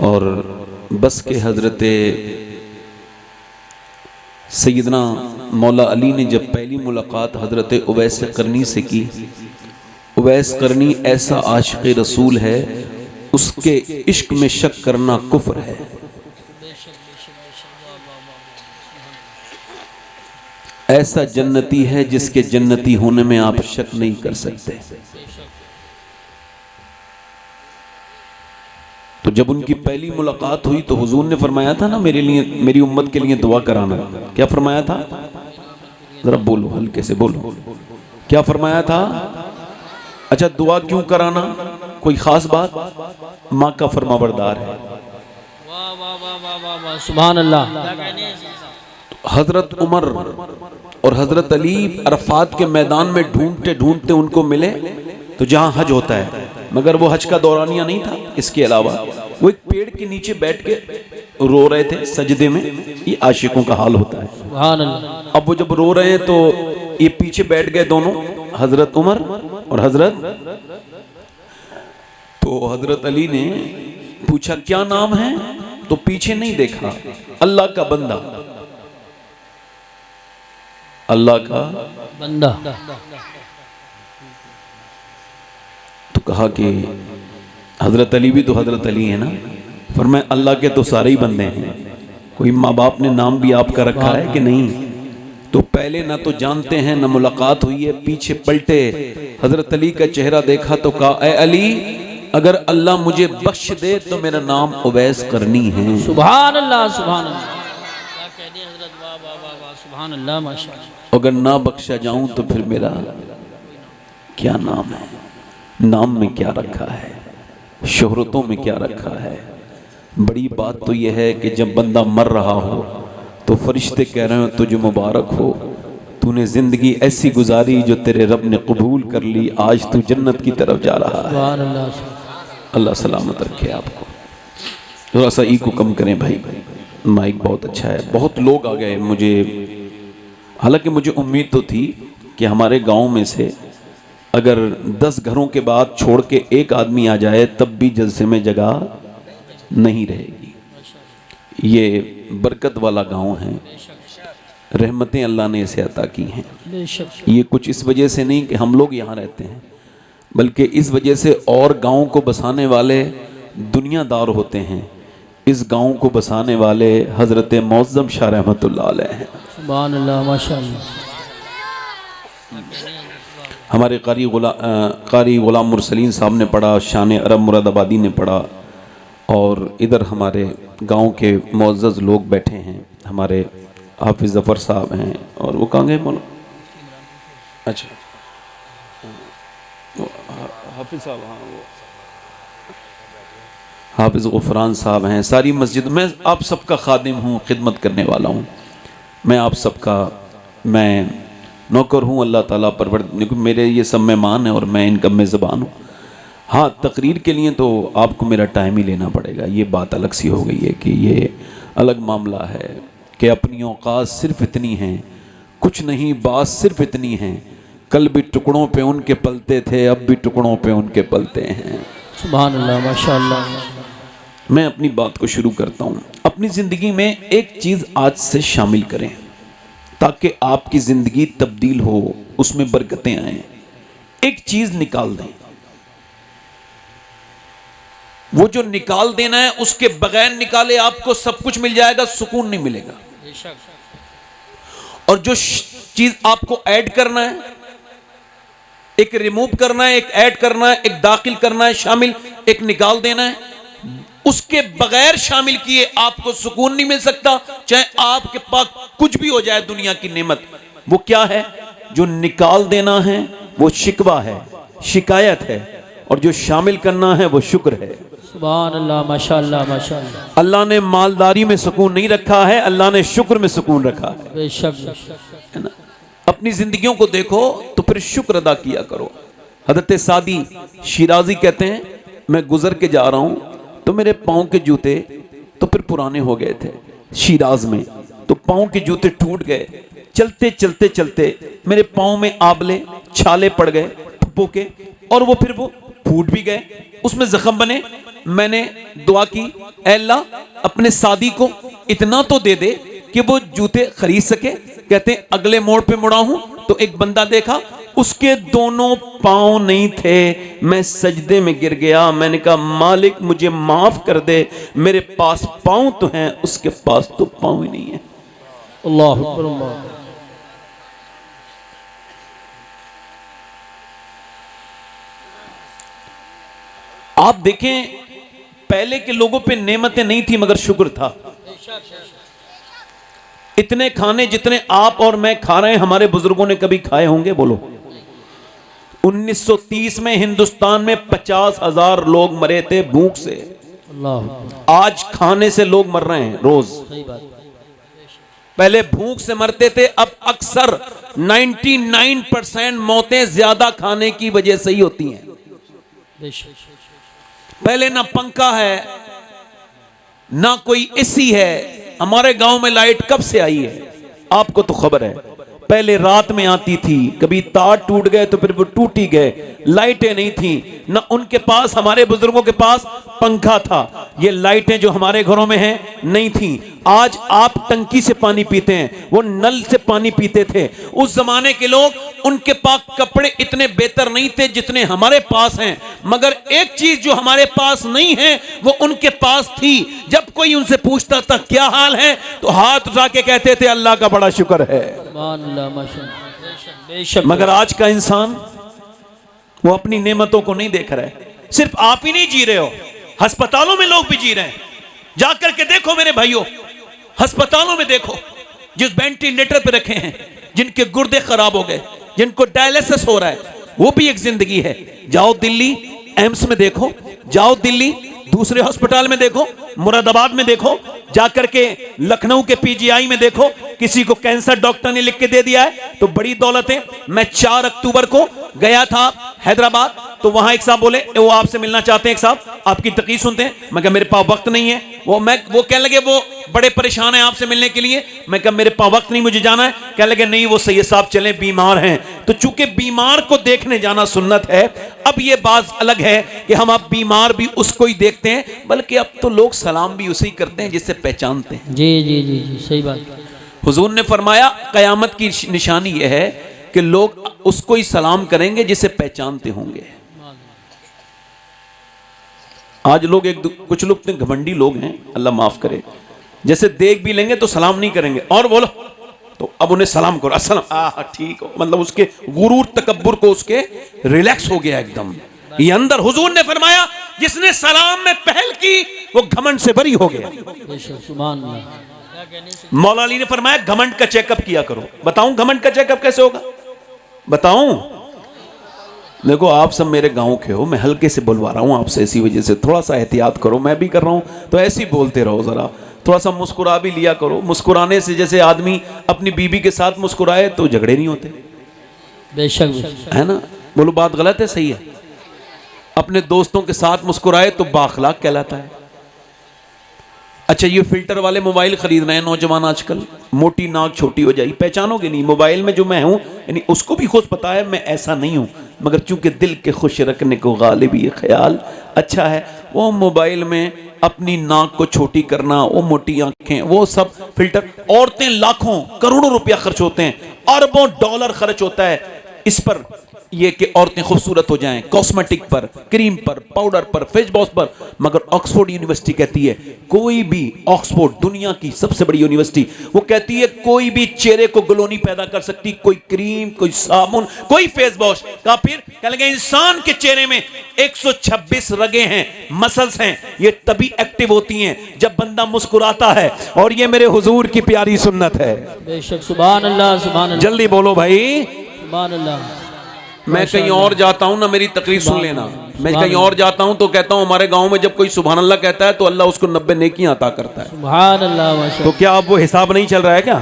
और बस के हजरत सैयदना मौला अली ने जब पहली मुलाकात हजरत उवैस करनी से की, उवैस करनी ऐसा आशिक़ रसूल है, उसके इश्क में शक करना कुफ्र है। ऐसा जन्नती है जिसके जन्नती होने में आप शक नहीं कर सकते। तो जब उनकी पहली मुलाकात हुई तो हुजूर ने फरमाया था ना, मेरे लिए, मेरी उम्मत के लिए दुआ कराना। क्या फरमाया था? जरा बोलो, हल्के से बोलो, क्या फरमाया था? अच्छा, दुआ क्यों कराना? कोई खास बात? माँ का फरमाबरदार है। वाह वाह वाह वाह वाह वाह, सुभान अल्लाह। हजरत उमर और हजरत अली अरफात के मैदान में ढूंढते ढूंढते उनको मिले, तो जहां हज होता है, मगर वो हज का दौरानिया नहीं था। इसके अलावा वो एक पेड़ के नीचे बैठ के रो रहे थे सजदे में। ये आशिकों का हाल होता है। सुभान अल्लाह। अब वो जब रो रहे हैं तो ये पीछे बैठ गए दोनों, हजरत उमर और हजरत। तो हजरत अली ने पूछा क्या नाम है, तो पीछे नहीं देखा, अल्लाह का बंदा, अल्लाह का बंदा। तो कहा कि हजरत अली भी तो हजरत अली है ना। फरमाया अल्लाह के तो सारे ही बंदे हैं, कोई माँ बाप ने नाम भी आपका रखा है कि नहीं? तो पहले ना तो जानते हैं ना मुलाकात हुई है, पीछे पलटे, हजरत अली का चेहरा देखा तो कहा ए अली, अगर अल्लाह मुझे बख्श दे तो मेरा नाम उवैस करनी है। सुभान अल्लाह, सुभान अल्लाह। क्या कह दिया हजरत, वाह वाह वाह वाह, सुभान अल्लाह, माशाअल्लाह। अगर ना बख्शा जाऊं तो फिर मेरा क्या नाम है? नाम में क्या रखा है, शोहरतों में क्या रखा है? बड़ी बात तो यह है कि जब बंदा मर रहा हो तो फरिश्ते कह रहे हो तुझे मुबारक हो, तूने जिंदगी ऐसी गुजारी जो तेरे रब ने कबूल कर ली, आज तू जन्नत की तरफ जा रहा है। अल्लाह सलामत रखे आपको। थोड़ा सा ई को कम करें भाई, माइक बहुत अच्छा है। बहुत लोग आ गए मुझे, हालांकि मुझे उम्मीद तो थी कि हमारे गांव में से अगर 10 घरों के बाद छोड़ के एक आदमी आ जाए तब भी जलसे में जगह नहीं रहेगी। ये बरकत वाला गांव है, रहमतें अल्लाह ने इसे अता की हैं। ये कुछ इस वजह से नहीं कि हम लोग यहाँ रहते हैं, बल्कि इस वजह से और गांव को बसाने वाले दुनियादार होते हैं। इस गांव को बसाने वाले हजरत मौज़्ज़म शाह रहमतुल्लाह अलैह हैं। सुभान अल्लाह, माशाअल्लाह। हमारे कारी गुलाम मुरसलीन साहब ने पढ़ा, शान अरब मुरादाबादी ने पढ़ा, और इधर हमारे गांव के मुअज़्ज़ज़ लोग बैठे हैं। हमारे हाफिज़ ज़फ़र साहब हैं, और वो कहाँ गए मौला? अच्छा, हाफिज़ साहब, हाँ वो हाफिज़ ग़ुफ़रान साहब हैं। सारी मस्जिद, मैं आप सबका खादिम हूँ, खिदमत करने वाला हूँ। मैं आप सबका मैं नौकर हूँ। अल्लाह ताला परवरदिगार, मेरे ये सब मेहमान हैं और मैं इनका मेज़बान हूँ। हाँ, तकरीर के लिए तो आपको मेरा टाइम ही लेना पड़ेगा। ये बात अलग सी हो गई है कि ये अलग मामला है कि अपनी औकात सिर्फ इतनी हैं, कुछ नहीं, बात सिर्फ इतनी हैं, कल भी टुकड़ों पे उनके पलते थे, अब भी टुकड़ों पे उनके पलते हैं। सुभान अल्लाह, माशाअल्लाह। मैं अपनी बात को शुरू करता हूँ। अपनी ज़िंदगी में एक चीज़ आज से शामिल करें ताकि आपकी ज़िंदगी तब्दील हो, उसमें बरकतें आएँ। एक चीज़ निकाल दें, वो जो निकाल देना है, उसके बगैर निकाले आपको सब कुछ मिल जाएगा, सुकून नहीं मिलेगा। और जो चीज आपको ऐड करना है, एक रिमूव करना है, एक ऐड करना है, एक दाखिल करना है, शामिल, एक निकाल देना है, उसके बगैर शामिल किए आपको सुकून नहीं मिल सकता, चाहे आपके पास कुछ भी हो जाए दुनिया की नेमत। वो क्या है? जो निकाल देना है वो शिकवा है, शिकायत है, और जो शामिल करना है वो शुक्र है। सुभान अल्लाह, माशाअल्लाह, माशाअल्लाह। अल्लाह ने मालदारी में सुकून नहीं रखा है, अल्लाह ने शुक्र में सुकून रखा है। बेशक, है ना? अपनी जिंदगियों को देखो तो फिर शुक्र अदा किया करो। हजरत सादी शिराजी कहते हैं, मैं गुजर के जा रहा हूं तो मेरे पाँव के जूते तो फिर पुराने हो गए थे शिराज में, तो पाँव के जूते टूट गए। चलते चलते चलते मेरे पाँव में आबले छाले पड़ गए ठुप्पो के, और वो फिर वो फूट भी गए, उसमें जख्म बने। मैंने दुआ की, ऐ अल्लाह अपने सादी को इतना तो दे दे कि वो जूते खरीद सके। कहते हैं अगले मोड़ पे मुड़ा हूं तो एक बंदा देखा, उसके दोनों पांव नहीं थे। मैं सजदे में गिर गया। मैंने कहा मालिक मुझे माफ कर दे, मेरे पास पांव तो हैं, उसके पास तो पांव ही नहीं है। अल्लाह अकबर, अल्लाह। आप देखें पहले के लोगों पे नेमतें नहीं थी मगर शुक्र था। इतने खाने जितने आप और मैं खा रहे हैं हमारे बुजुर्गों ने कभी खाए होंगे? बोलो। 1930 में हिंदुस्तान में 50,000 लोग मरे थे भूख से। अल्लाह। आज खाने से लोग मर रहे हैं रोज। सही बात। पहले भूख से मरते थे, अब अक्सर 99% मौतें ज्यादा खाने की वजह से ही होती हैं। पहले ना पंखा है ना कोई एसी है। हमारे गांव में लाइट कब से आई है आपको तो खबर है। पहले रात में आती थी, कभी तार टूट गए तो फिर वो टूट ही गए। लाइटें नहीं थी ना उनके पास, हमारे बुजुर्गों के पास पंखा था। ये लाइटें जो हमारे घरों में हैं नहीं थी। आज आप टंकी से पानी पीते हैं, वो नल से पानी पीते थे। उस जमाने के लोग, उनके पास कपड़े इतने बेहतर नहीं थे जितने हमारे पास हैं, मगर एक चीज जो हमारे पास नहीं है वो उनके पास थी। जब कोई उनसे पूछता था क्या हाल है तो हाथ उठा के कहते थे अल्लाह का बड़ा शुक्र है। मगर आज का इंसान वो अपनी नेमतों को नहीं देख रहा है। सिर्फ आप ही नहीं जी रहे हो, अस्पतालों में लोग भी जी रहे हैं। जाकर के देखो मेरे भाइयों, अस्पतालों में देखो जिस वेंटिलेटर पे रखे हैं, जिनके गुर्दे खराब हो गए, जिनको डायलिसिस हो रहा है, वो भी एक जिंदगी है। जाओ दिल्ली एम्स में देखो, जाओ दिल्ली दूसरे अस्पताल में देखो, मुरादाबाद में देखो, जाकर के लखनऊ के पीजीआई में देखो, किसी को कैंसर डॉक्टर ने लिख के दे दिया है तो बड़ी दौलत है। मैं 4 अक्टूबर को गया था हैदराबाद, तो वहां एक साहब बोले वो आपसे मिलना चाहते हैं, एक साहब आपकी तकलीफ सुनते हैं। मैं कहा मेरे पास वक्त नहीं है। वो कहने लगे वो बड़े परेशान हैं आपसे मिलने के लिए। मैं कहा मेरे पास वक्त नहीं, मुझे जाना है। कहने लगे नहीं वो सैयद साहब चले, बीमार हैं। तो चूंकि बीमार को देखने जाना सुन्नत है, अब ये बात अलग है कि हम अब बीमार भी उसको ही देखते हैं, बल्कि अब तो लोग सलाम भी उसे ही करते हैं जिससे पहचानते हैं। जी जी जी जी, सही बात। हुजूर ने फरमाया कयामत की निशानी यह है कि लोग उसको ही सलाम करेंगे जिसे पहचानते होंगे। आज लोग कुछ लोग तो घमंडी लोग हैं, अल्लाह माफ करे, जैसे देख भी लेंगे तो सलाम नहीं करेंगे और बोलो तो अब उन्हें सलाम करो, अस्सलाम, ठीक हो, मतलब उसके गुरूर तकब्बुर को उसके रिलैक्स हो गया एकदम ये अंदर। हुजूर ने फरमाया जिसने सलाम में पहल की वो घमंड से बरी हो गया। सुभान अल्लाह। मौला अली ने फरमाया घमंड का चेकअप किया करो। बताऊं घमंड का चेकअप कैसे होगा? बताऊं? देखो आप सब मेरे गांव के हो, मैं हल्के से बुलवा रहा हूं आपसे, इसी वजह से थोड़ा सा एहतियात करो। मैं भी कर रहा हूं तो ऐसे ही बोलते रहो, जरा थोड़ा सा मुस्कुरा भी लिया करो। मुस्कुराने से जैसे आदमी अपनी बीबी के साथ मुस्कुराए तो झगड़े नहीं होते। बेशक है ना? बोलो बात गलत है सही है? अपने दोस्तों के साथ मुस्कुराए तो बाखलाक कहलाता है। अच्छा ये फिल्टर वाले मोबाइल खरीद रहे हैं नौजवान आजकल, मोटी नाक छोटी हो जाएगी, पहचानोगे नहीं। मोबाइल में जो मैं हूं यानी उसको भी खुद पता है मैं ऐसा नहीं हूं, मगर चूंकि दिल के खुश रखने को गालिब ये ख्याल अच्छा है, वो मोबाइल में अपनी नाक को छोटी करना, वो मोटी आंखें, वो सब फिल्टर। औरतें लाखों करोड़ों रुपया खर्च होते हैं, अरबों डॉलर खर्च होता है इस पर, ये कि औरतें खूबसूरत हो जाएं, कॉस्मेटिक पर, क्रीम पर, पाउडर पर, फेस वॉश पर। मगर ऑक्सफोर्ड यूनिवर्सिटी कहती है कोई भी, ऑक्सफोर्ड दुनिया की सबसे बड़ी यूनिवर्सिटी, वो कहती है कोई भी चेहरे को ग्लो नहीं पैदा कर सकती, कोई क्रीम, कोई साबुन, कोई फेस वॉश का। फिर कह लगे इंसान के चेहरे में 126 रगें हैं, मसल्स हैं, ये तभी एक्टिव होती हैं जब बंदा मुस्कुराता है, और ये मेरे हुजूर की प्यारी सुन्नत है। बेशक सुभान अल्लाह, सुभान अल्लाह। जल्दी बोलो भाई सुभान अल्लाह। मैं कहीं और जाता हूं ना, मेरी तकरीर सुन लेना, मैं कहीं और जाता हूं तो कहता हूं हमारे गांव में जब कोई सुभान अल्लाह कहता है तो अल्लाह उसको 90 नेकियां अता करता है। सुभान अल्लाह। तो क्या अब वो हिसाब नहीं चल रहा है क्या?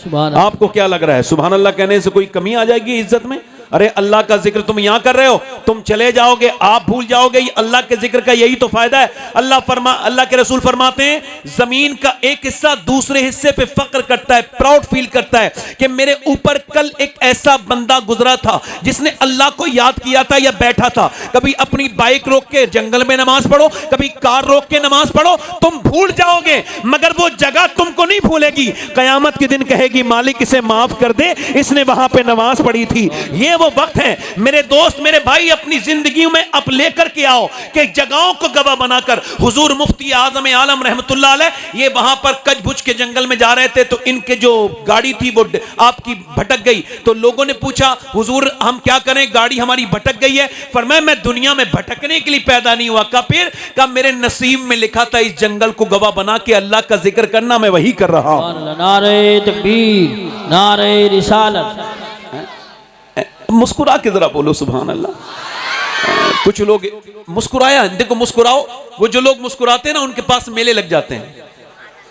सुभान आपको क्या लग रहा है सुभान अल्लाह कहने से कोई कमी आ जाएगी इज्जत में? अरे अल्लाह का जिक्र तुम यहां कर रहे हो, तुम चले जाओगे, आप भूल जाओगे। अल्लाह के जिक्र का यही तो फायदा है। अल्लाह के रसूल फरमाते हैं, जमीन का एक हिस्सा दूसरे हिस्से पे फक्र करता है, प्राउड फील करता है कि मेरे ऊपर कल एक ऐसा बंदा गुजरा था जिसने अल्लाह को याद किया था या बैठा था। कभी अपनी बाइक रोक के जंगल में नमाज पढ़ो, कभी कार रोक के नमाज पढ़ो, तुम भूल जाओगे मगर वो जगह तुमको नहीं भूलेगी। कयामत के दिन कहेगी मालिक इसे माफ कर दे, इसने वहां पे नमाज पढ़ी थी। ये वो वक्त है मेरे दोस्त मेरे भाई, अपनी जिंदगी में अब लेकर के आओ कि जगहों को गवाह बनाकर। हुजूर मुफ्ती आजम आलम रहमतुल्लाह अलैह ये वहां पर कचभुज के जंगल में जा रहे थे, तो इनके जो गाड़ी थी वो आपकी भटक गई। तो लोगों ने पूछा हुजूर हम क्या करें, गाड़ी हमारी भटक गई है। फरमाया मैं दुनिया में भटकने के लिए पैदा नहीं हुआ। का फिर का मेरे नसीब में लिखा था इस जंगल को गवाह बना के अल्लाह का जिक्र करना, मैं वही कर रहा हूं। नारे तकबीर, नारे रिसालत। मुस्कुरा के जरा बोलो सुभान अल्लाह। कुछ लोग मुस्कुराया, देखो मुस्कुराओ, वो जो लोग मुस्कुराते हैं ना उनके पास मेले लग जाते हैं,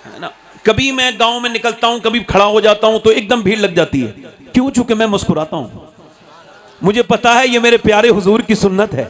है ना। कभी मैं गांव में निकलता हूं, कभी खड़ा हो जाता हूं तो एकदम भीड़ लग जाती है। क्यों? चूंकि मैं मुस्कुराता हूं। मुझे पता है ये मेरे प्यारे हुजूर की सुन्नत है।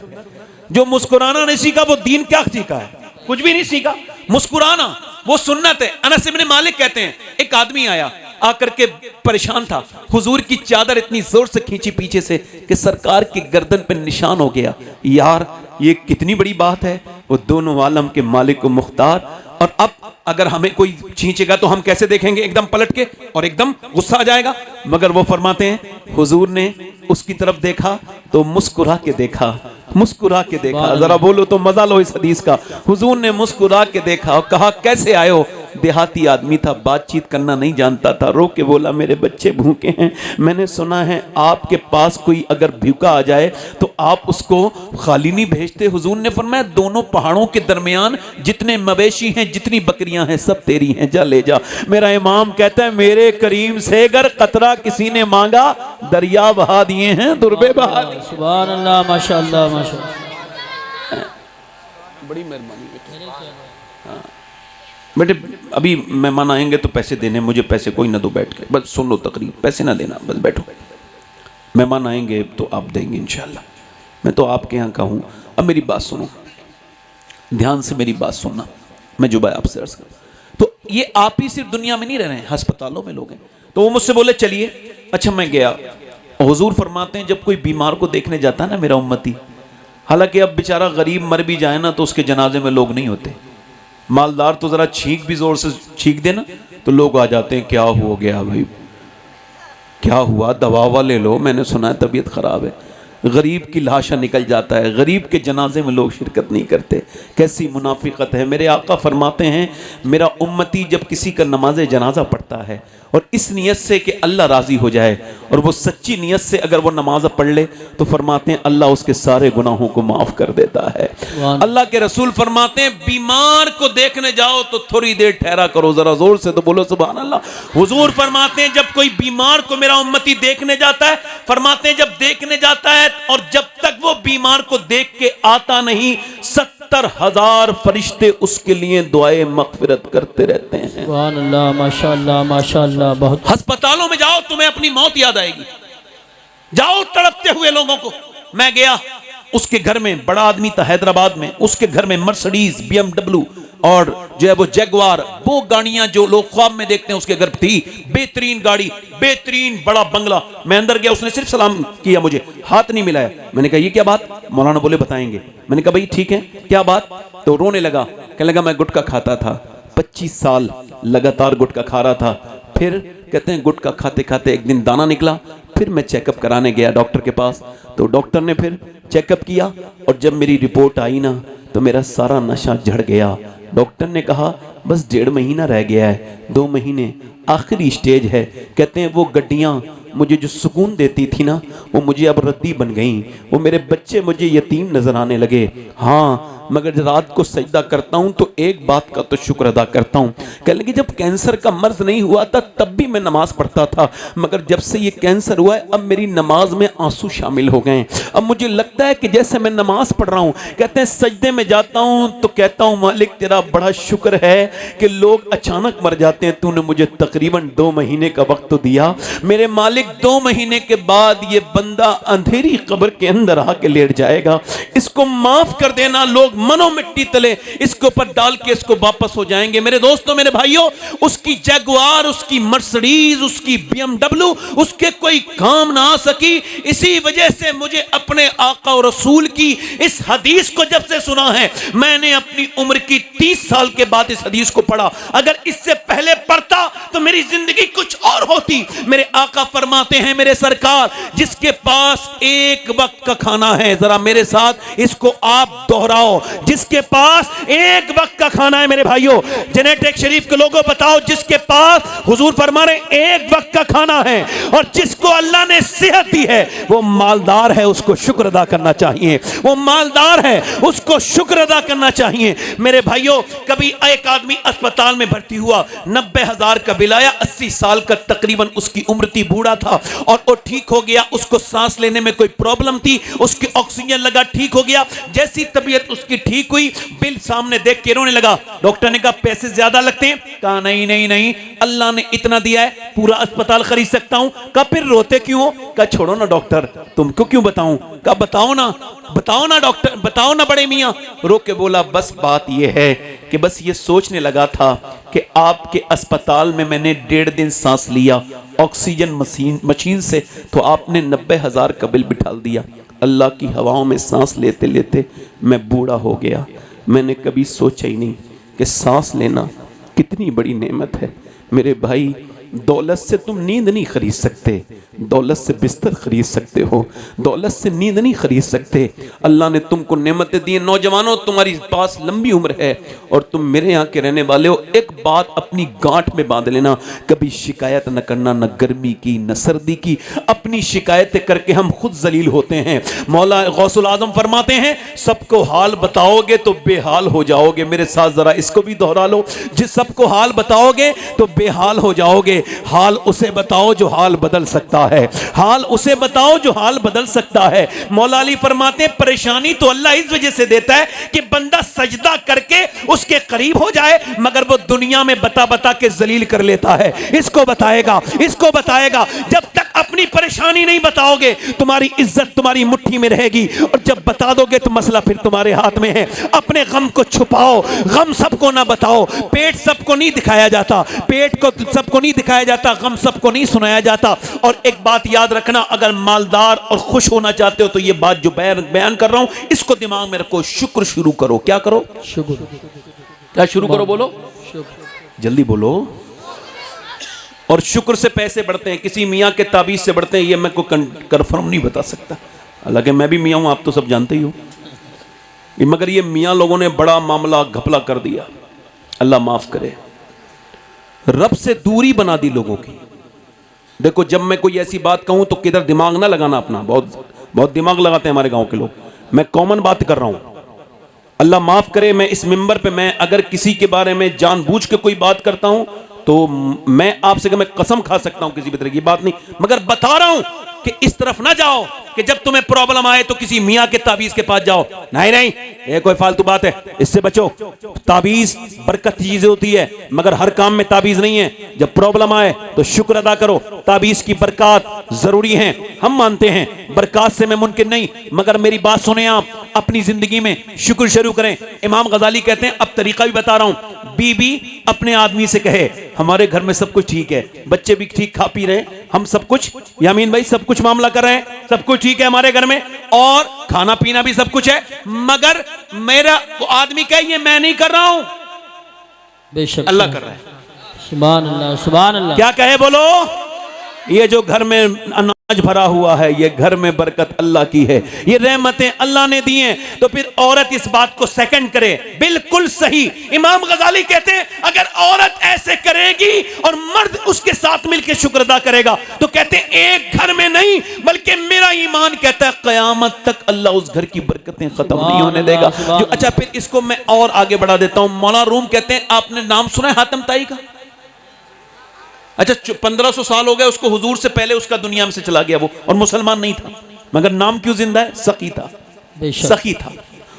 जो मुस्कुराना नहीं सीखा वो दीन क्या सीखा है? कुछ भी नहीं सीखा। मुस्कुराना वो सुन्नत है। अनस इब्न मालिक कहते हैं एक आदमी आया, आकर के परेशान था, हुजूर की चादर इतनी जोर से खींची पीछे से कि सरकार की गर्दन पे निशान हो गया। यार ये कितनी बड़ी बात है। वो दोनों आलम के मालिक को मुख्तार, और अब अगर हमें कोई खींचेगा तो हम कैसे देखेंगे? एकदम पलट के और एकदम गुस्सा आ जाएगा। मगर वो फरमाते हैं हुजूर ने उसकी तरफ देखा तो मुस्कुरा के देखा, मुस्कुरा के देखा। जरा बोलो तो मजा लो इस हदीस का। हुजूर ने मुस्कुरा के देखा और कहा कैसे आए हो? देहाती आदमी था, बातचीत करना नहीं जानता था। रो के बोला मेरे बच्चे भूखे हैं, मैंने सुना है आपके पास कोई अगर भूखा आ जाए तो आप उसको खाली नहीं भेजते। हुजूर ने फरमाया दोनों पहाड़ों के दरमियान जितने मवेशी हैं, जितनी बकरियां हैं, सब तेरी हैं, जा ले जा। मेरा इमाम कहता है मेरे करीम से अगर कतरा किसी ने मांगा दरिया बहा दिए हैं, दुर्बे बहा दिए। सुभान अल्लाह, माशाअल्लाह माशाअल्लाह। बड़ी मेहरबानी बेटे। अभी मेहमान आएंगे तो पैसे देने, मुझे पैसे कोई ना दो, बैठ के बस सुन लो तकरीर, पैसे ना देना, बस बैठो। मेहमान आएंगे तो आप देंगे इंशाल्लाह। मैं तो आपके यहाँ का हूँ। अब मेरी बात सुनो, ध्यान से मेरी बात सुनना। मैं जो भाई आपसे अर्ज कर, तो ये आप ही सिर्फ दुनिया में नहीं रह रहे हैं, अस्पतालों में लोग हैं। तो वो मुझसे बोले चलिए। अच्छा मैं गया। हुजूर फरमाते हैं जब कोई बीमार को देखने जाता है ना मेरा उम्मती, हालांकि अब बेचारा गरीब मर भी जाए ना तो उसके जनाजे में लोग नहीं होते। मालदार तो जरा छींक भी जोर से छींक देना तो लोग आ जाते हैं, क्या हो गया भाई, क्या हुआ, दवा ववा ले लो, मैंने सुना है तबीयत खराब है। गरीब की लाशा निकल जाता है, गरीब के जनाजे में लोग शिरकत नहीं करते। कैसी मुनाफिकत है। मेरे आका फरमाते हैं मेरा उम्मती जब किसी का नमाज जनाजा पढ़ता है और इस नियत से कि अल्लाह राजी हो जाए और वो सच्ची नियत से अगर वो नमाज पढ़ ले तो फरमाते हैं अल्लाह उसके सारे गुनाहों को माफ कर देता है। अल्लाह के रसूल फरमाते हैं बीमार को देखने जाओ तो थोड़ी देर ठहरा करो। जरा जोर से तो बोलो सुभान अल्लाह। हुजूर फरमाते हैं जब कोई बीमार को मेरा उम्मती देखने जाता है, फरमाते हैं जब देखने जाता है और जब तक वो बीमार को देख के आता नहीं 70,000 फरिश्ते उसके लिए दुआए मगफिरत करते रहते हैं। सुभान अल्लाह, माशाअल्लाह माशाअल्लाह। बहुत अस्पतालों में जाओ तुम्हें अपनी मौत याद आएगी। जाओ तड़पते हुए लोगों को। मैं गया उसके घर में, बड़ा आदमी था हैदराबाद में, उसके घर में मर्सिडीज, BMW और जो है वो जैगवार, वो गाड़ियां जो लोग ख्वाब में देखते हैं उसके घर थी। बेहतरीन गाड़ी, बेहतरीन बड़ा बंगला। मैं अंदर गया, उसने सिर्फ सलाम किया, मुझे हाथ नहीं मिलाया। मैंने कहा ये क्या बात? मौलाना बोले बताएंगे। मैंने कहा भाई ठीक है, क्या बात? तो रोने लगा, कहने लगा मैं गुटखा खाता था, 25 साल लगातार गुटखा खा रहा था। फिर कहते हैं गुटखा खाते खाते एक दिन दाना निकला। फिर मैं चेकअप कराने गया डॉक्टर के पास, तो डॉक्टर ने फिर चेकअप किया और जब मेरी रिपोर्ट आई ना तो मेरा सारा नशा झड़ गया। डॉक्टर ने कहा बस 1.5 महीना रह गया है, 2 महीने आखिरी स्टेज है। कहते हैं वो गड्डियाँ मुझे जो सुकून देती थी ना वो मुझे अब रद्दी बन गई। वो मेरे बच्चे मुझे यतीम नजर आने लगे। हाँ मगर रात को सजदा करता हूँ तो एक बात का तो शुक्र अदा करता हूँ। कहने लगे जब कैंसर का मर्ज नहीं हुआ था तब भी मैं नमाज पढ़ता था, मगर जब से ये कैंसर हुआ है अब मेरी नमाज में आंसू शामिल हो गए। अब मुझे लगता है कि जैसे मैं नमाज पढ़ रहा हूँ। कहते हैं सजदे में जाता हूँ तो कहता हूँ मालिक तेरा बड़ा शुक्र है कि लोग अचानक मर जाते हैं, तूने मुझे तकरीबन 2 महीने का वक्त तो दिया। मेरे मालिक 2 महीने के बाद ये बंदा अंधेरी कब्र के अंदर आके लेट जाएगा, इसको माफ कर देना, लोग मनो मिट्टी तले इसके ऊपर डाल के इसको वापस हो जाएंगे। मेरे दोस्तों, मेरे भाइयों, उसकी जगुआर, उसकी मर्सिडीज, उसकी BMW उसके कोई काम ना आ सकी। इसी वजह से मुझे अपने आका और रसूल की इस हदीस को जब से सुना है, मैंने अपनी उम्र की 30 साल के बाद इस हदीस को पढ़ा। अगर इससे पहले पढ़ता तो मेरी जिंदगी कुछ और होती। मेरे आका फरमाते हैं, मेरे सरकार, जिसके पास एक वक्त का खाना है, जरा मेरे साथ इसको आप दोहराओ, जिसके पास एक वक्त का खाना है। मेरे भाइयों, जेनेटिक शरीफ के लोगों बताओ, जिसके पास हुजूर फरमा रहे एक वक्त का खाना है और जिसको अल्लाह ने सेहत दी है, वो मालदार है, उसको शुक्र अदा करना चाहिए। वो मालदार है, उसको शुक्र अदा करना चाहिए। मेरे भाइयों, कभी एक आदमी अस्पताल में भर्ती हुआ, 90,000 का बिल आया, 80 साल का तकरीबन उसकी उम्र थी, बूढ़ा था और वो ठीक हो गया। उसको सांस लेने में कोई प्रॉब्लम थी, उसकी ऑक्सीजन लगा, ठीक हो गया। जैसी तबीयत उसकी ठीक हुई, बिल सामने देख के रोने लगा। डॉक्टर ने कहा पैसे ज्यादा लगते हैं? कहा नहीं नहीं नहीं, अल्लाह ने इतना दिया है, पूरा अस्पताल खरीद सकता हूं। कहा फिर रोते क्यों? कहा छोड़ो ना डॉक्टर, तुमको क्यों बताऊं? कहा बताओ ना डॉक्टर, बताओ ना बड़े मियां। रो के बोला बस बात यह है कि बस ये सोचने लगा था कि आपके अस्पताल में मैंने 1.5 दिन सांस लिया ऑक्सीजन मशीन से, तो आपने 90,000 का बिल बिठा दिया। अल्लाह की हवाओं में सांस लेते लेते मैं बूढ़ा हो गया। मैंने कभी सोचा ही नहीं कि सांस लेना कितनी बड़ी नेमत है। मेरे भाई, दौलत से तुम नींद नहीं खरीद सकते, दौलत से बिस्तर खरीद सकते हो, दौलत से नींद नहीं खरीद सकते। अल्लाह ने तुमको नेमतें दी। नौजवानों, तुम्हारी पास लंबी उम्र है और तुम मेरे यहाँ के रहने वाले हो। एक बात अपनी गांठ में बांध लेना, कभी शिकायत न करना, न गर्मी की न सर्दी की। अपनी शिकायतें करके हम खुद जलील होते हैं। मौला गौसुल आजम फरमाते हैं, सबको हाल बताओगे तो बेहाल हो जाओगे। मेरे साथ जरा इसको भी दोहरा लो, जिस सबको हाल बताओगे तो बेहाल हो जाओगे। हाल उसे बताओ जो हाल बदल सकता है, हाल उसे बताओ जो हाल बदल सकता है। मौला अली फरमाते हैं, परेशानी तो अल्लाह इस वजह से देता है कि बंदा सजदा करके उसके करीब हो जाए, मगर वो दुनिया में बता बता के जलील कर लेता है। इसको बताएगा, इसको बताएगा। जब तक अपनी परेशानी नहीं बताओगे, तुम्हारी इज्जत तुम्हारी मुट्ठी में रहेगी, और जब बता दोगे तो मसला फिर तुम्हारे हाथ में है। अपने गम को छुपाओ, गम सबको ना बताओ। पेट सबको नहीं दिखाया जाता, पेट को सबको नहीं दिखाया जाता, गम सबको नहीं सुनाया जाता। और एक बात याद रखना, अगर मालदार और खुश होना चाहते हो तो ये बात जो बयान कर रहा हूं, इसको दिमाग में रखो। शुक्र शुरू करो। क्या करो? शुक्र। क्या शुरू करो? बोलो जल्दी बोलो। और शुक्र से पैसे बढ़ते हैं, किसी मियाँ के ताबीज से बढ़ते हैं, ये मैं को कंफर्म नहीं बता सकता। हालांकि मैं भी मियाँ हूँ, आप तो सब जानते ही हो, मगर ये मियाँ लोगों ने बड़ा मामला घपला कर दिया। अल्लाह माफ करे। रब से दूरी बना दी लोगों की। देखो, जब मैं कोई ऐसी बात कहूं तो किधर दिमाग ना लगाना अपना, बहुत दिमाग लगाते हैं हमारे गांव के लोग। मैं कॉमन बात कर रहा हूं। अल्लाह माफ करे, मैं इस मिंबर पे मैं अगर किसी के बारे में जानबूझ के कोई बात करता हूं तो मैं आपसे मैं कसम खा सकता हूं, किसी भी तरह की बात नहीं, मगर बता रहा हूं कि इस तरफ ना जाओ कि जब तुम्हें प्रॉब्लम आए तो किसी मियाँ के ताबीज के पास जाओ। नहीं नहीं, ये कोई फालतू बात है, इससे बचो। ताबीज बरकत की चीज होती है, मगर हर काम में ताबीज नहीं है। जब प्रॉब्लम आए तो शुक्र अदा करो। ताबीज की बरकत जरूरी है, हम मानते हैं, बरकत से मैं मुमकिन नहीं, मगर मेरी बात सुने आप, अपनी जिंदगी में शुक्र शुरू करें। इमाम गजाली कहते हैं, अब तरीका भी बता रहा हूं, बीबी अपने आदमी से कहे, हमारे घर में सब कुछ ठीक है, बच्चे भी ठीक खा पी रहे, हम सब कुछ, यामीन भाई सब कुछ मामला कर रहे हैं, सब कुछ ठीक है हमारे घर में, और खाना पीना भी सब कुछ है, मगर मेरा वो आदमी कहे ये मैं नहीं कर रहा हूं, बेशक अल्लाह कर रहा है। सुभान अल्लाह, सुभान अल्लाह। क्या कहे बोलो? ये जो घर में अनाज भरा हुआ है, ये घर में बरकत अल्लाह की है, ये रहमतें अल्लाह ने दी हैं। तो फिर औरत इस बात को सेकंड करे, बिल्कुल सही। इमाम गजाली कहते हैं, अगर औरत ऐसे करेगी और मर्द उसके साथ मिलकर शुक्र अदा करेगा, तो कहते हैं एक घर में नहीं, बल्कि मेरा ईमान कहता है क़यामत तक अल्लाह उस घर की बरकतें खत्म नहीं होने देगा। जो अच्छा, फिर इसको मैं और आगे बढ़ा देता हूं। मौला रूम कहते हैं, आपने नाम सुना है हातिम ताई का? अच्छा, 1500 साल हो गए उसको, हुजूर से पहले उसका दुनिया में से चला गया वो, और मुसलमान नहीं था, मगर नाम क्यों जिंदा है? सखी था, सखी था।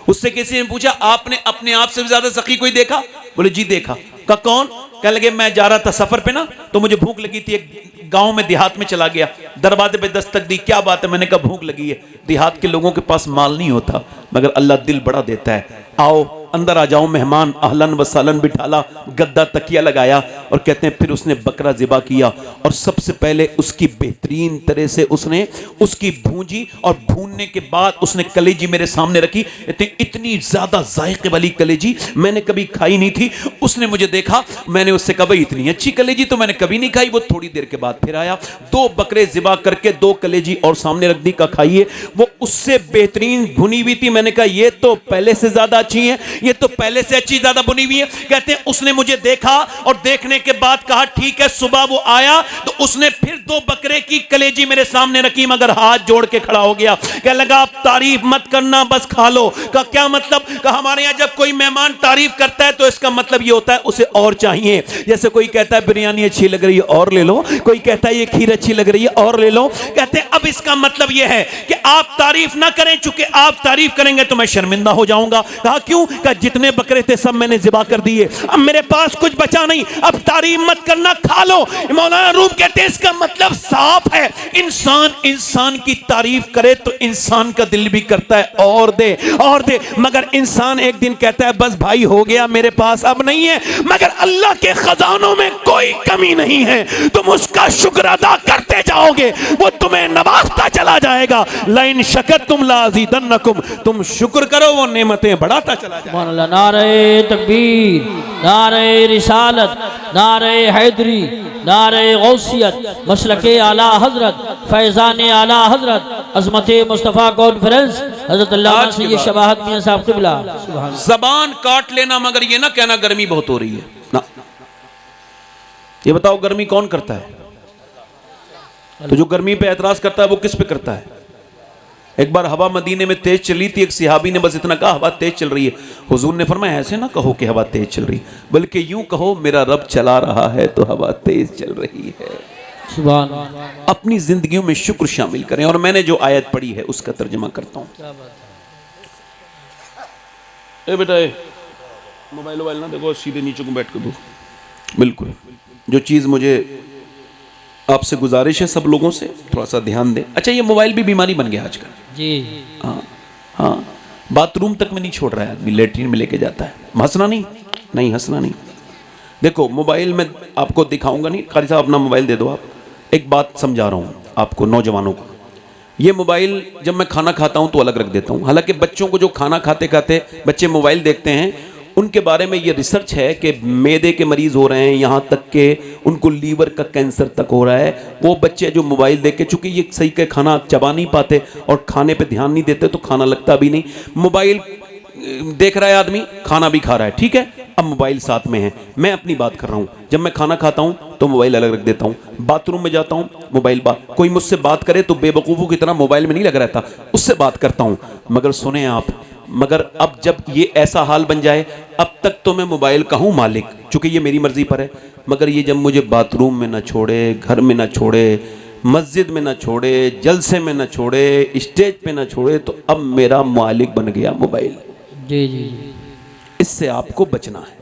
उससे किसी ने पूछा, आपने अपने आप से ज्यादा सखी कोई देखा? बोले जी देखा। का कौन? कह लगे मैं जा रहा था सफर पे ना, तो मुझे भूख लगी थी, एक गांव में देहात में चला गया, दरवाजे पे दस्तक दी, क्या बात है, मैंने कहा भूख लगी है। देहात के लोगों के पास माल नहीं होता, मगर अल्लाह दिल बड़ा देता है, आओ अंदर आ जाओ मेहमान, अहलन व सालन बिठाला, गद्दा तकिया लगाया, और कहते हैं फिर उसने बकरा ज़िबा किया और सबसे पहले उसकी बेहतरीन तरह से उसने उसकी भूंजी, और भूनने के बाद उसने कलेजी मेरे सामने रखी। इतनी ज़्यादा जायके वाली कलेजी मैंने कभी खाई नहीं थी। उसने मुझे देखा, मैंने उससे कहा भाई इतनी अच्छी कलेजी तो मैंने कभी नहीं खाई। वो थोड़ी देर के बाद फिर आया, 2 बकरे ज़िबा करके 2 कलेजी और सामने रख दी, का खाइए। वो उससे बेहतरीन भुनी हुई थी। मैंने कहा ये तो पहले से ज़्यादा अच्छी है, ये तो पहले से अच्छी ज्यादा बुनी हुई है। कहते हैं उसने मुझे देखा और देखने के बाद कहा ठीक है। सुबह वो आया तो उसने फिर 2 बकरे की कलेजी मेरे सामने रखी, मगर हाथ जोड़ के खड़ा हो गया, कह लगा आप तारीफ मत करना, बस खा लो। का क्या मतलब? का हमारे यहां जब कोई मेहमान तारीफ करता है तो इसका मतलब ये होता है उसे और चाहिए। जैसे कोई कहता है बिरयानी अच्छी लग रही है और ले लो, कोई कहता है ये खीर अच्छी लग रही है और ले लो। कहते हैं अब इसका मतलब ये है कि आप तारीफ ना करें, चूंकि आप तारीफ करेंगे तो मैं शर्मिंदा हो जाऊंगा। कहा क्यों? कहा जितने बकरे थे सब मैंने ज़िबा कर दिए, अब मेरे पास कुछ बचा नहीं, अब तारीफ मत करना, खा लो। मौलाना रूम कहते हैं इसका मतलब साफ है, इंसान की तारीफ करे तो इंसान का दिल भी करता है और दे और दे, मगर इंसान एक दिन कहता है बस भाई हो गया, मेरे पास अब नहीं है। मगर अल्लाह के खजानों में कोई कमी नहीं है, तुम उसका शुक्र अदा करते जाओगे, वो तुम्हें नवाजता चला जाएगा। लाइन शकरतुम लाज़ीदन्नकुम, तुम शुक्र करो वो नेमतें बढ़ाता चला जाएगा। नारे तकबीर, नारे रिसालत, नारे हैदरी, नारे गौसियत, मसलके आला हजरत, फैज़ान आला हजरत, अज़मत मुस्तफ़ा कॉन्फ्रेंस, हज़रत अल्लामा सैयद शबाहत मियां साहब क़िबला। ज़बान काट लेना, मगर ये ना कहना गर्मी बहुत हो रही है ना। ये बताओ गर्मी कौन करता है? तो जो गर्मी पे एतराज करता है वो किस पे करता है? एक बार हवा मदीने में तेज चली थी, एक सिहाबी ने बस इतना कहा हवा तेज चल रही है। हुजूर ने फरमाया ऐसे ना कहो कि हवा तेज चल रही है, बल्कि यूं कहो मेरा रब चला रहा है तो हवा तेज चल रही है। सुभान। अपनी जिंदगियों में शुक्र शामिल करें। और मैंने जो आयत पढ़ी है उसका तर्जुमा करता हूं। ए बेटा मोबाइल ना देखो, सीधे नीचे को बैठ कर दो। बिल्कुल, जो चीज मुझे आपसे गुजारिश है सब लोगों से, थोड़ा सा ध्यान दें। अच्छा, ये मोबाइल भी बीमारी बन गया आजकल जी। हाँ, बाथरूम तक में नहीं छोड़ रहा है आदमी, लेटरिन में लेके जाता है। हंसना नहीं हंसना नहीं। देखो मोबाइल में आपको दिखाऊंगा नहीं, कारी साहब अपना मोबाइल दे दो। आप एक बात समझा रहा हूँ आपको, नौजवानों को। ये मोबाइल जब मैं खाना खाता हूँ तो अलग रख देता हूँ। हालांकि बच्चों को जो खाना खाते खाते बच्चे मोबाइल देखते हैं, उनके बारे में ये रिसर्च है कि मैदे के मरीज़ हो रहे हैं, यहाँ तक के उनको लीवर का कैंसर तक हो रहा है। वो बच्चे जो मोबाइल देख के, चूँकि ये सही का खाना चबा नहीं पाते और खाने पे ध्यान नहीं देते, तो खाना लगता भी नहीं। मोबाइल देख रहा है आदमी, खाना भी खा रहा है, ठीक है, अब मोबाइल साथ में है। मैं अपनी बात कर रहा हूँ, जब मैं खाना खाता हूँ तो मोबाइल अलग रख देता हूँ, बाथरूम में जाता हूँ मोबाइल कोई मुझसे बात करे तो बेवकूफ़ों की तरह मोबाइल में नहीं लग रहता, उससे बात करता हूँ। मगर सुने आप, मगर अब जब ये ऐसा हाल बन जाए, अब तक तो मैं मोबाइल का हूँ मालिक, चूँकि ये मेरी मर्जी पर है, मगर ये जब मुझे बाथरूम में ना छोड़े, घर में ना छोड़े, मस्जिद में ना छोड़े, जलसे में ना छोड़े, स्टेज पे ना छोड़े, तो अब मेरा मालिक बन गया मोबाइल। जी जी। इससे आपको बचना है।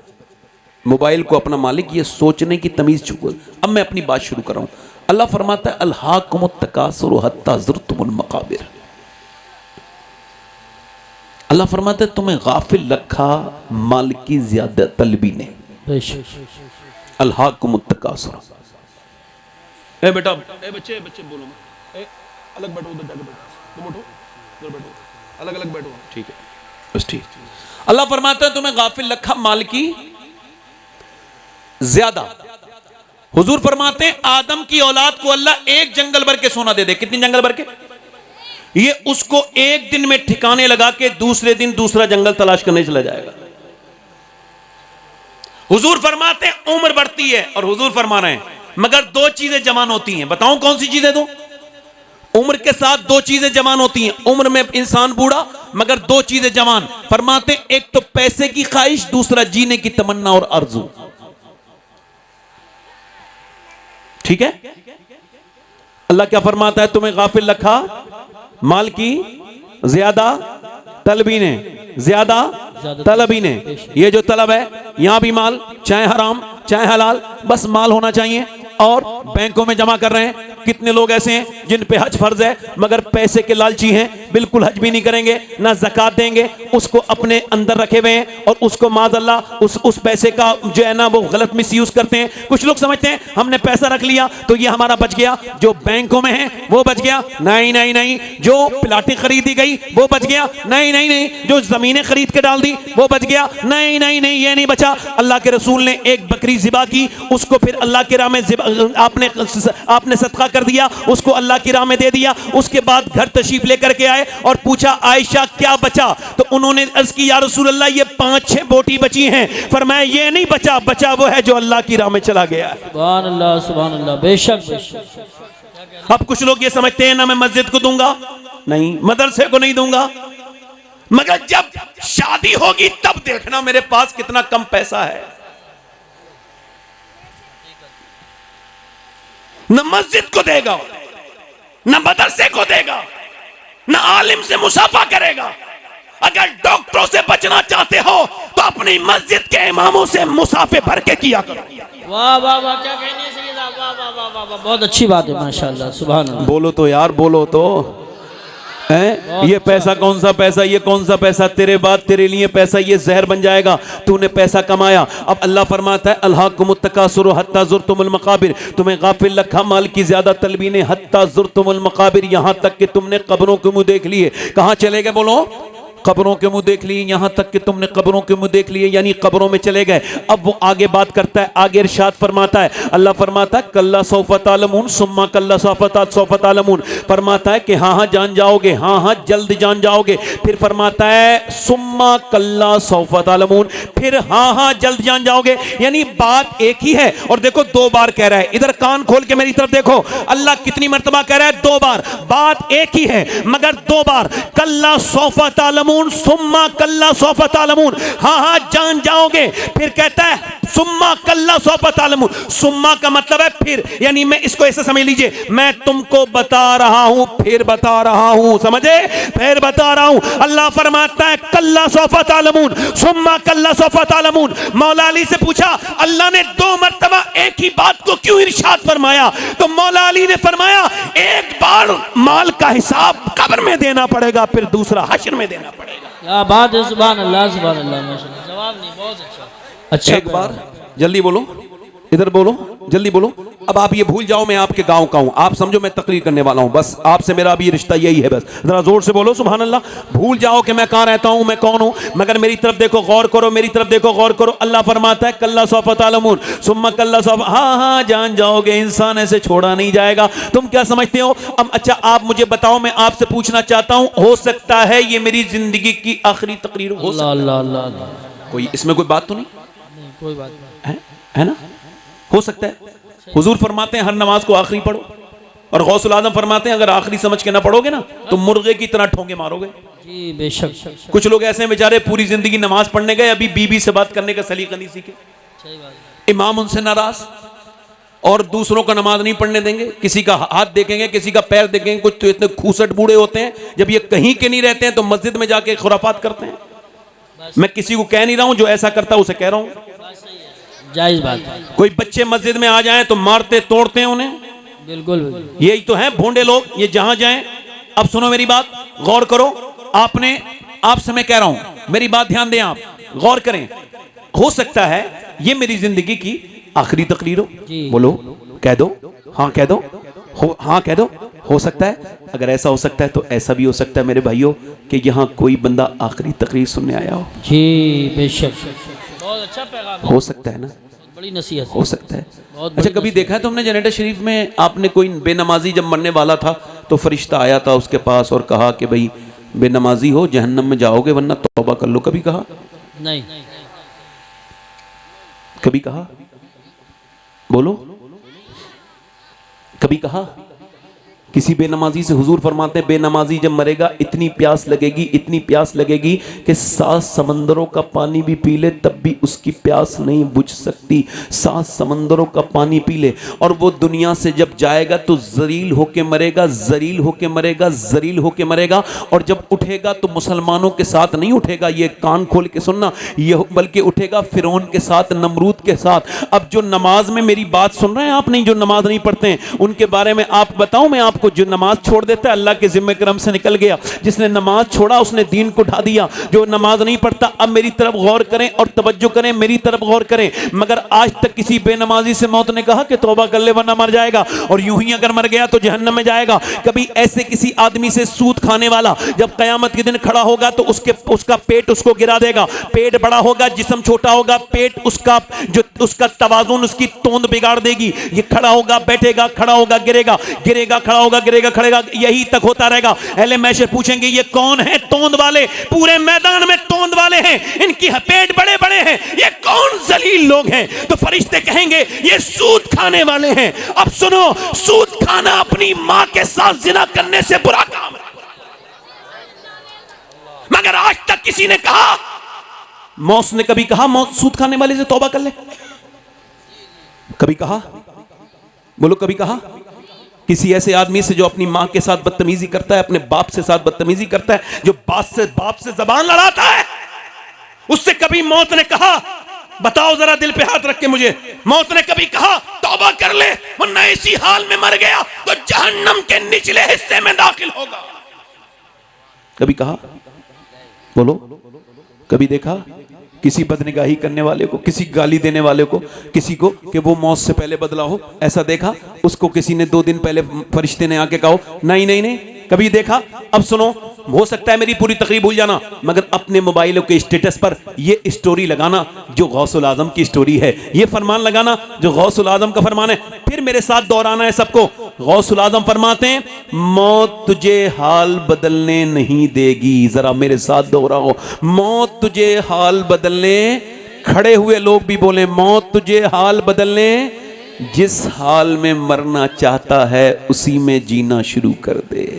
मोबाइल को अपना मालिक ये सोचने की तमीज़ चुको। अब मैं अपनी बात शुरू कर रहा हूँ। अल्लाह फरमाता है अल्हाकुमुत तकासुर हत्ता ज़ुरतुमुल मकाबिर। अल्लाह फरमाता है तुम्हें गाफिल रखा माल की ज्यादा तलबी ने। अल्हाकुमुत तकासुर। ए बेटा, ए बच्चे बोलो मत, अलग बैठो, उधर जाके बैठो, तुम उठो, उधर बैठो, अलग अलग बैठो, ठीक है, बस ठीक। अल्लाह फरमाता है तुम्हें गाफिल रखा माल की ज्यादा। हुजूर फरमाते हैं आदम की औलाद को अल्लाह एक जंगल भर के सोना दे दे। कितनी जंगल भर के? ये उसको एक दिन में ठिकाने लगा के दूसरे दिन दूसरा जंगल तलाश करने चला जाएगा। हुजूर फरमाते हैं उम्र बढ़ती है, और हुजूर फरमा रहे हैं मगर 2 चीजें जवान होती हैं। बताऊं कौन सी चीजें? दो उम्र के साथ 2 चीजें जवान होती हैं। उम्र में इंसान बूढ़ा, मगर 2 चीजें जवान। फरमाते हैं एक तो पैसे की ख्वाहिश, दूसरा जीने की तमन्ना और आरज़ू। ठीक है? अल्लाह क्या फरमाता है? तुम्हें गाफिल रखा माल की ज्यादा तलबी ने, ज्यादा तलबी ने। ये जो तलब है, यहां भी माल चाहे हराम चाहे हलाल, बस माल होना चाहिए और बैंकों में जमा कर रहे हैं। कितने लोग ऐसे हैं जिन पे हज फर्ज है मगर पैसे के लालची हैं, बिल्कुल हज भी नहीं करेंगे, ना ज़कात देंगे, उसको अपने अंदर रखे हुए हैं और उसको माज़अल्लाह उस पैसे का जो है ना वो गलत मिसयूज करते हैं। कुछ लोग समझते हैं हमने पैसा रख लिया तो ये हमारा बच गया, जो बैंकों में है वो बच गया। नहीं नहीं नहीं, जो प्लाटें खरीदी गई वो बच गया। नहीं नहीं नहीं, जो जमीनें खरीद के डाल दी वो बच गया। नहीं नहीं नहीं, ये नहीं बचा। अल्लाह के रसूल ने एक बकरी ज़िबा की, उसको फिर अल्लाह के राह में आपने सदका कर दिया, उसको अल्लाह की राह में दे दिया। उसके बाद घर तशरीफ लेकर के आए और पूछा आयशा क्या बचा, तो उन्होंने अर्ज की या रसूल अल्लाह ये 5-6 बोटी बची हैं। फरमाया ये नहीं बचा, बचा वो है जो अल्लाह की राह में चला गया है। सुभान अल्लाह सुभान अल्लाह, बेशक बेशक। अब कुछ लोग ये समझते हैं ना मैं मस्जिद को दूंगा, नहीं मदरसे को नहीं दूंगा, मगर जब शादी होगी तब देखना मेरे पास कितना कम पैसा है। न मस्जिद को देगा, न मदरसे को देगा, न आलिम से मुसाफा करेगा। अगर डॉक्टरों से बचना चाहते हो तो अपनी मस्जिद के इमामों से मुसाफे भर के किया करो। वाह वाह वाह, क्या कहनी है सैयद साहब, वाह वाह वाह वाह वाह, बहुत अच्छी बात है माशाअल्लाह, सुभान अल्लाह। बोलो तो यार, बोलो तो है। ये पैसा कौन सा पैसा, ये कौन सा पैसा, तेरे बाद तेरे लिए पैसा ये जहर बन जाएगा। तूने पैसा कमाया, अब अल्लाह फरमाता है अल्हाकुमुत तकासुर हत्ता ज़ुरतुमुल मकाबिर, तुम्हें गाफिल रखा माल की ज्यादा तलबी ने, हत्ता ज़ुरतुमुल मकाबिर, यहां तक कि तुमने कब्रों के मुंह देख लिए। कहां चले गए बोलो, कब्रों के मुंह देख लिए, यहां तक कि तुमने कब्रों के मुंह देख लिए, यानी कब्रों में चले गए। अब वो आगे बात करता है, आगे इरशाद फरमाता है, अल्लाह फरमाता है कल्ला सौफा तालमून सुम्मा कल्ला सौफा तालमून, फरमाता है कि हाँ हाँ जान जाओगे, हाँ हाँ जल्द जान जाओगे। फिर फरमाता है सुम्मा कल्ला सौफा तालमून, फिर हाँ हाँ जल्द जान जाओगे, यानी बात एक ही है। और देखो 2 बार कह रहा है, इधर कान खोल के मेरी तरफ देखो, अल्लाह कितनी मर्तबा कह रहा है, 2 बार, बात एक ही है मगर 2 बार। कल्ला सौफा तालमून सुम्मा कल्ला सौफा तालमून, हाँ हाँ जान जाओगे। फिर कहता है सुम्मा कल्ला सौफा तालमून, सुम्मा का मतलब है फिर, यानी मैं इसको ऐसे समझ लीजिए, मैं तुमको बता रहा हूं फिर बता रहा हूं, समझे, फिर बता रहा हूं। अल्लाह फरमाता है कल्ला सौफा तालमून सुम्मा कल्ला सौफा तालमून। मौला अली से पूछा अल्लाह ने 2 मर्तबा एक ही बात को क्यों इरशाद फरमाया, तो मौला अली ने फरमाया एक बार माल का हिसाब कब्र में देना पड़ेगा, फिर दूसरा हश्र में देना पड़ेगा। क्या बात है, सुभान अल्लाह सुभान अल्लाह, माशाअल्लाह। जवाब नहीं, बहुत अच्छा अच्छा। एक बार जल्दी बोलो, इधर बोलो, जल्दी बोलो। अब आप ये भूल जाओ मैं आपके गांव का हूं, आप समझो मैं तकरीर करने वाला हूं, बस आपसे मेरा अभी रिश्ता यही है, बस जरा जोर से बोलो सुभान अल्लाह। भूल जाओ कि मैं कहां रहता हूं, मैं कौन हूं, मगर मेरी तरफ देखो, गौर करो, मेरी तरफ देखो, गौर करो। अल्लाह फरमाता है कल्ला सौफा तालमून सुम्मा कल्ला सौफा, हाँ हाँ जान जाओगे, इंसान ऐसे छोड़ा नहीं जाएगा। तुम क्या समझते हो? अब अच्छा आप मुझे बताओ, मैं आपसे पूछना चाहता हूं, हो सकता है ये मेरी जिंदगी की आखिरी तकरीर हो, कोई इसमें कोई बात तो नहीं, कोई बात नहीं है ना, हो सकता है। हुजूर फरमाते हैं हर नमाज को आखिरी पढ़ो, और गौसुल आजम फरमाते हैं अगर आखिरी समझ के ना पढ़ोगे ना तो मुर्गे की तरह ठोंगे मारोगे। जी बेशक। कुछ लोग ऐसे हैं बेचारे पूरी जिंदगी नमाज पढ़ने गए, अभी बीबी से बात करने का सलीका नहीं सीखे, इमाम उनसे नाराज, और दूसरों का नमाज नहीं पढ़ने देंगे, किसी का हाथ देखेंगे, किसी का पैर देखेंगे। कुछ तो इतने खूसट बूढ़े होते हैं, जब ये कहीं के नहीं रहते हैं तो मस्जिद में जाके खुराफात करते हैं। मैं किसी को कह नहीं रहा हूं, जो ऐसा करता है उसे कह रहा हूं, जायज बात है। कोई बच्चे मस्जिद में आ जाएं तो मारते तोड़ते हैं उन्हें, बिल्कुल यही तो है भोंडे लोग, ये जहां जाएं। अब सुनो मेरी बात, गौर करो, आपसे मैं कह रहा हूं, मेरी बात ध्यान दें, आप गौर करें। हो सकता है ये मेरी जिंदगी की आखिरी तकरीर हो, बोलो, कह दो, हाँ कह दो, हाँ कह दो, हो सकता है। अगर ऐसा हो सकता है तो ऐसा भी हो सकता है मेरे भाइयों कि यहाँ कोई बंदा आखिरी तकरीर सुनने आया हो। जी बेशक, बहुत अच्छा पैगाम हो सकता है ना, बड़ी नसीहत हो सकता है। अच्छा कभी देखा है तुमने जनरेटर शरीफ में, आपने कोई बेनमाजी जब मरने वाला था तो फरिश्ता आया था उसके पास और कहा कि भाई बेनमाजी हो जहन्नम में जाओगे वरना तौबा कर लो, कभी कहा? नहीं। कभी कहा? बोलो, कभी कहा? किसी बेनमाजी से हुजूर फरमाते हैं बेनमाजी जब मरेगा इतनी प्यास लगेगी, इतनी प्यास लगेगी कि 7 समंदरों का पानी भी पी ले तब भी उसकी प्यास नहीं बुझ सकती। 7 समंदरों का पानी पी ले और वो दुनिया से जब जाएगा तो जलील होके मरेगा, जलील होके मरेगा, जलील होके मरेगा। और जब उठेगा तो मुसलमानों के साथ नहीं उठेगा, ये कान खोल के सुनना, ये बल्कि उठेगा फिरौन के साथ, नमरूद के साथ। अब जो नमाज में मेरी बात सुन रहे हैं आप, नहीं जो नमाज नहीं पढ़ते हैं उनके बारे में आप बताऊं मैं आपको, जो नमाज छोड़ देता है अल्लाह के जिम्मे करम से निकल गया। जिसने नमाज छोड़ा उसने दीन को ढा दिया। जो नमाज नहीं पढ़ता, अब मेरी तरफ गौर करें और तवज्जो करें, मेरी तरफ गौर करें। मगर आज तक किसी बेनमाजी से मौत ने कहा कि तौबा कर ले वरना मर जाएगा, और यूं ही अगर मर गया तो जहन्नम में जाएगा। कभी ऐसे किसी आदमी से सूद खाने वाला जब कयामत के दिन खड़ा होगा तो उसका पेट उसको गिरा देगा। पेट बड़ा होगा, जिस्म छोटा होगा, पेट उसका जो उसका तवाजुन, उसकी तोंद बिगाड़ देगी। ये खड़ा होगा, बैठेगा, खड़ा होगा, गिरेगा, गिरेगा, खड़ा होगा, गिरेगा, खड़ेगा, यही तक होता रहेगा। अहले महशर पूछेंगे ये कौन है तोंद वाले, पूरे मैदान में तोंद वाले हैं, इनकी पेट बड़े बड़े हैं, ये कौन जलील लोग हैं? तो फरिश्ते कहेंगे ये सूद खाने वाले हैं। अब सुनो, सूद खाना अपनी मां के साथ जिना करने से बुरा काम है, मगर आज तक किसी ने कहा, मौस ने कभी कहा मौत सूद खाने वाले से तौबा कर ले? कभी कहा? बोलो कभी कहा? किसी ऐसे आदमी से जो अपनी मां के साथ बदतमीजी करता है, अपने बाप से साथ बदतमीजी करता है, जो बाप से जबान लड़ाता है, उससे कभी मौत ने कहा, बताओ जरा दिल पे हाथ रख के मुझे, मौत ने कभी कहा तौबा कर ले वरना इसी हाल में मर गया तो जहन्नम के निचले हिस्से में दाखिल होगा? कभी कहा? बोलो कभी देखा किसी बदनिगाही करने वाले को, किसी गाली देने वाले को, किसी को कि वो मौत से पहले बदला हो? ऐसा देखा? उसको किसी ने 2 दिन पहले फरिश्ते ने आके कहा नहीं नहीं नहीं, कभी देखा? अब सुनो, हो सकता है मेरी पूरी तकरीर भूल जाना, मगर अपने मोबाइलों के स्टेटस पर ये स्टोरी लगाना जो गौसुल आजम की स्टोरी है, ये फरमान लगाना जो गौसुल आजम का फरमान है, फिर मेरे साथ दोहराना है सबको। गौसुल आजम फरमाते हैं मौत तुझे हाल बदलने नहीं देगी। जरा मेरे साथ दोहराओ, मौत तुझे हाल बदलने, खड़े हुए लोग भी बोले मौत तुझे हाल बदलने, जिस हाल में मरना चाहता है उसी में जीना शुरू कर दे।